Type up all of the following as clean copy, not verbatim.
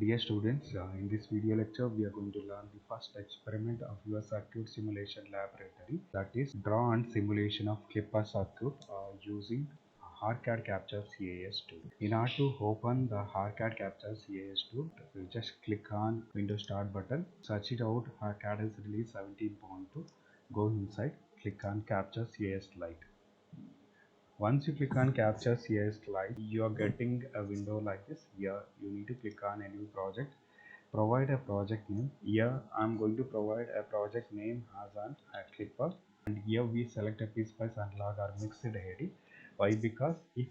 Dear students, in this video lecture we are going to learn the first experiment of your circuit simulation laboratory, that is draw and simulation of Clipper circuit using HARCAD Capture CAS tool. In order to open the HARCAD Capture CAS tool, you just click on Windows Start button, search it out. HARCAD has released 17.2. Go inside, click on Capture CAS Lite. Once you click on Capture CAS Lite, you are getting a window like this. Here you need to click on a new project, provide a project name. Here I'm going to provide a project name as an Clipper, and here we select a PSpice analog or mixed AD. Why? Because if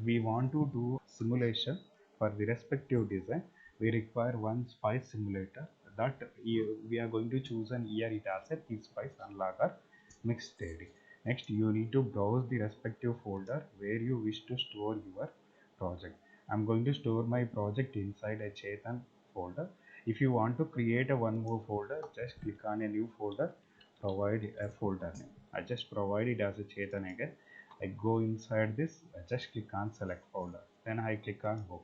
we want to do simulation for the respective design, we require one spice simulator that we are going to choose, and here it has a PSpice analog or mixed AD. Next, you need to browse the respective folder where you wish to store your project. I'm going to store my project inside a Chetan folder. If you want to create a one more folder, just click on a new folder, provide a folder name. I just provide it as a Chetan again. I go inside this, I just click on select folder. Then I click on OK.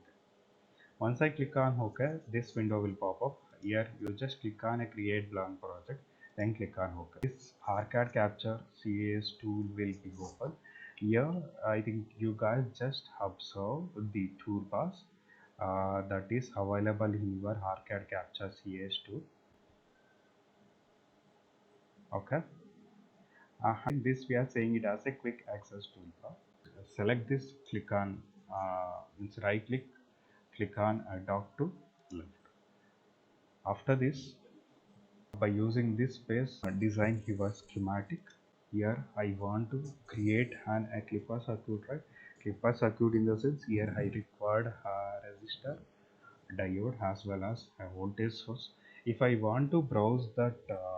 Once I click on OK, this window will pop up. Here you just click on a create blank project, then click on OK. This HARCAD Capture CAS tool will be open. Here I think you guys just observe the toolbars that is available in your HARCAD Capture CAS tool. Okay. In this we are saying it as a quick access toolbar. Select this, click on right click on dock to left. After this, by using this space, design your schematic. Here I want to create a Clipper circuit, right? Clipper circuit in the sense here I required a resistor, diode as well as a voltage source. If I want to browse that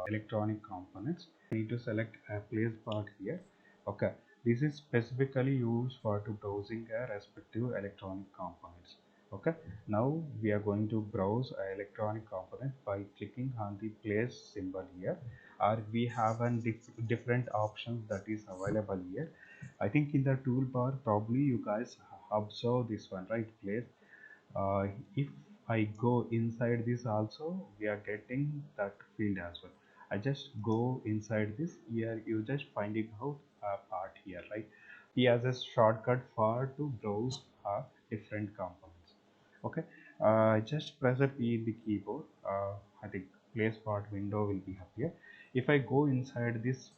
electronic components, I need to select a place part here. Okay, this is specifically used for to browsing a respective electronic components. Okay, now we are going to browse a electronic component by clicking on the place symbol here, or we have a different options that is available here. I think in the toolbar probably you guys observe this one, right? Place. If I go inside this also, we are getting that field as well. I just go inside this. Here you just finding out a part here, right? He has a shortcut for to browse different components. Okay, just press a P in the keyboard. I think place part window will be appear. If I go inside this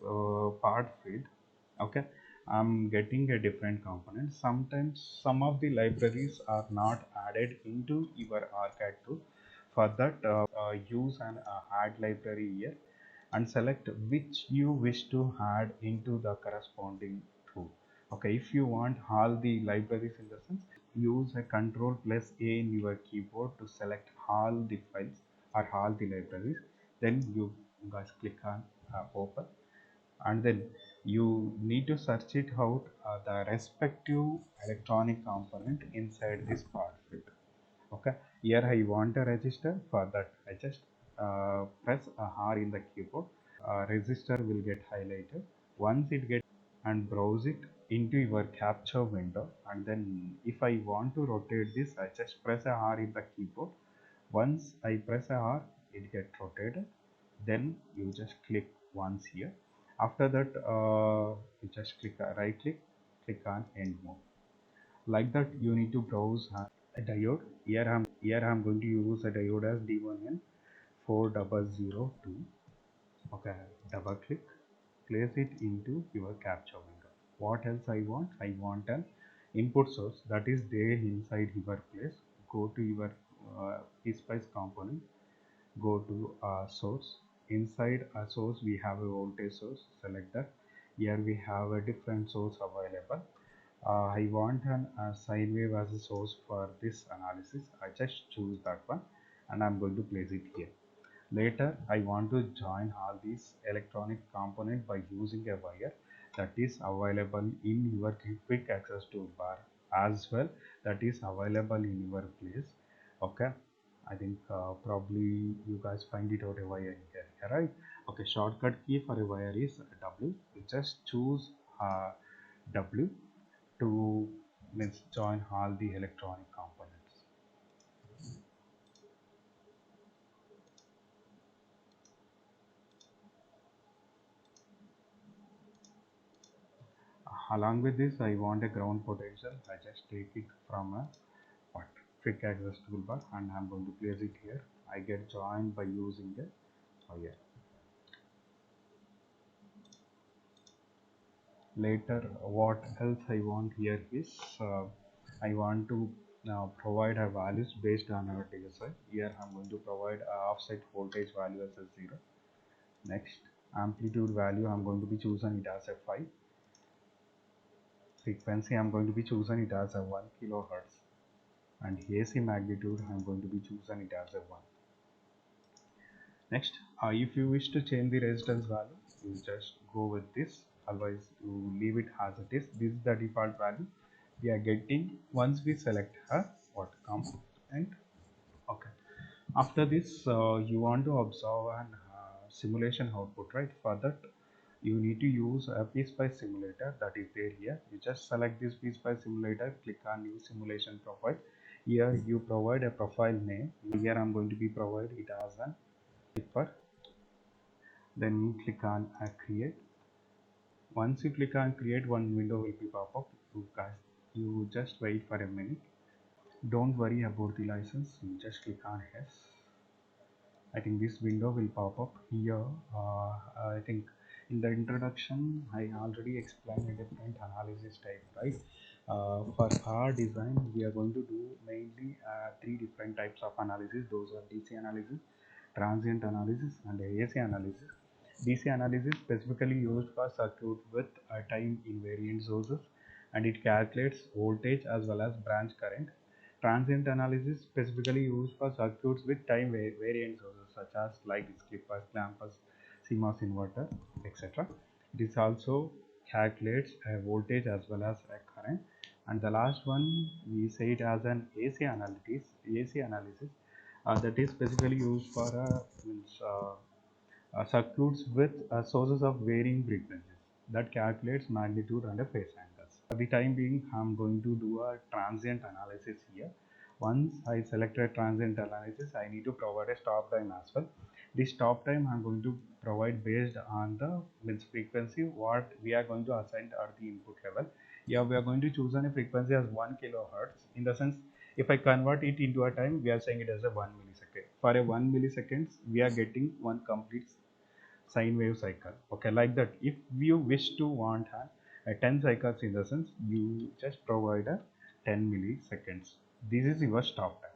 part field, okay, I'm getting a different component. Sometimes some of the libraries are not added into your ARCAD tool. For that, use an add library here and select which you wish to add into the corresponding tool. Okay, if you want all the libraries in the sense, use a control plus A in your keyboard to select all the files or all the libraries. Then you guys click on open, and then you need to search it out the respective electronic component inside this part field. Okay, here I want a register. For that I just press a R in the keyboard. Register will get highlighted. Once it gets, and browse it into your capture window, and then if I want to rotate this, I just press a R in the keyboard. Once I press a R, it gets rotated. Then you just click once here. After that, you just click right click on end mode. Like that, you need to browse a diode. Here I'm going to use a diode as D1N4002. Okay, double click, place it into your capture window. What else I want? I want an input source that is there inside your place. Go to your PSpice component, go to source. Inside a source we have a voltage source. Select that. Here we have a different source available. I want an sine wave as a source for this analysis. I just choose that one, and I'm going to place it here. Later I want to join all these electronic component by using a wire that is available in your quick access toolbar as well, that is available in your place. Okay, I think probably you guys find it out a wire here, right? Okay, shortcut key for a wire is W. You just choose W to means join all the electronic components. Along with this, I want a ground potential. I just take it from a what quick access toolbar and I'm going to place it here. I get joined by using a yeah. Later, what else I want here is I want to provide a values based on our DSI. Here I'm going to provide a offset voltage value as a 0. Next, amplitude value I'm going to be choosing it as a 5. Frequency I'm going to be choosing it as a 1 kilohertz, and AC magnitude I'm going to be choosing it as a 1. Next, if you wish to change the resistance value, you just go with this. Otherwise, you leave it as it is. This is the default value we are getting once we select a what component. Okay. After this, you want to observe an simulation output, right? For that, you need to use a PSpice simulator that is there here. You just select this PSpice simulator, click on new simulation profile. Here you provide a profile name. Here I'm going to be provide it as an Clipper. Then you click on create. Once you click on create, one window will be pop up. You just wait for a minute. Don't worry about the license. You just click on yes. I think this window will pop up here. I think in the introduction I already explained a different analysis type, right? For our design we are going to do mainly three different types of analysis. Those are DC analysis, transient analysis and AC analysis. DC analysis specifically used for circuit with time invariant sources, and it calculates voltage as well as branch current. Transient analysis specifically used for circuits with time variant sources such as light clippers, clampers, CMOS inverter, etc. This also calculates a voltage as well as a current. And the last one we say it as an AC analysis that is specifically used for circuits with sources of varying frequencies that calculates magnitude and a phase angles. For the time being, I'm going to do a transient analysis here. Once I select a transient analysis, I need to provide a stop time as well. This stop time I'm going to provide based on the frequency what we are going to assign at the input level. Here we are going to choose a frequency as 1 kilohertz. In the sense, if I convert it into a time, we are saying it as a 1 millisecond. For a 1 milliseconds, we are getting one complete sine wave cycle. Okay, like that. If you wish to want a 10 cycles, in the sense you just provide a 10 milliseconds. This is your stop time.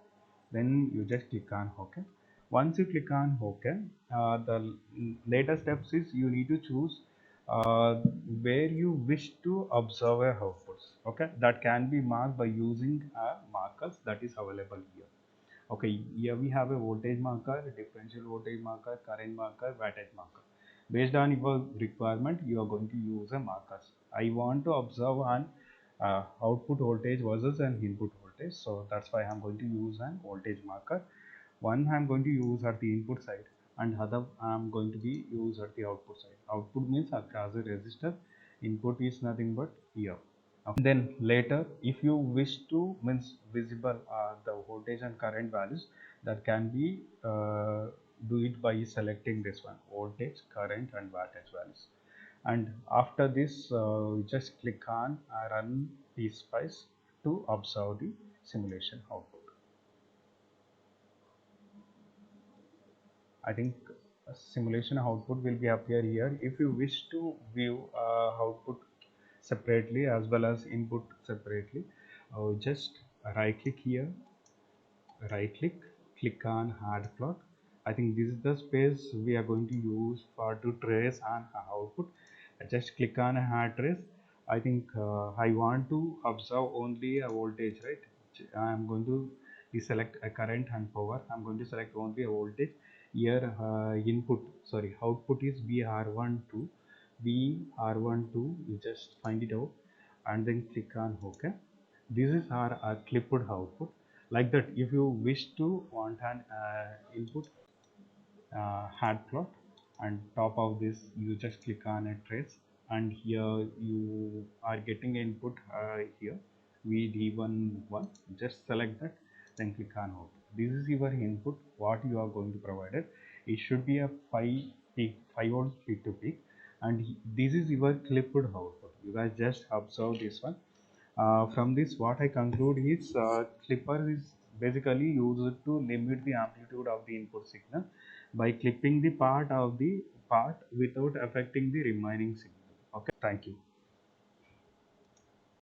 Then you just click on OK. Once you click on OK, the later steps is you need to choose uh, where you wish to observe a outputs. Okay, that can be marked by using markers that is available here. Okay, here we have a voltage marker, a differential voltage marker, current marker, wattage marker. Based on your requirement, you are going to use a markers. I want to observe an output voltage versus an input voltage, so that's why I'm going to use an voltage marker. One I'm going to use at the input side, and other I'm going to be used at the output side. Output means as a resistor, input is nothing but here. Then later, if you wish to means visible the voltage and current values, that can be do it by selecting this one, voltage, current and wattage values. And after this, just click on run PSpice to observe the simulation output. I think a simulation output will be appear here. If you wish to view output separately as well as input separately, just right click here, right click, click on add plot. I think this is the space we are going to use for to trace an output. Just click on add trace. I think I want to observe only a voltage, right? I am going to select a current and power. I'm going to select only a voltage. Here output is BR12. BR12, you just find it out and then click on OK. This is our clipped output. Like that, if you wish to want an input hat plot, and top of this you just click on a trace, and here you are getting input here VD11. Just select that, then click on out. This is your input what you are going to provide it. It should be a 5 volts peak to peak, and this is your clipped output. You guys just observe this one. From this, what I conclude is clipper is basically used to limit the amplitude of the input signal by clipping the part of the part without affecting the remaining signal. Okay, thank you.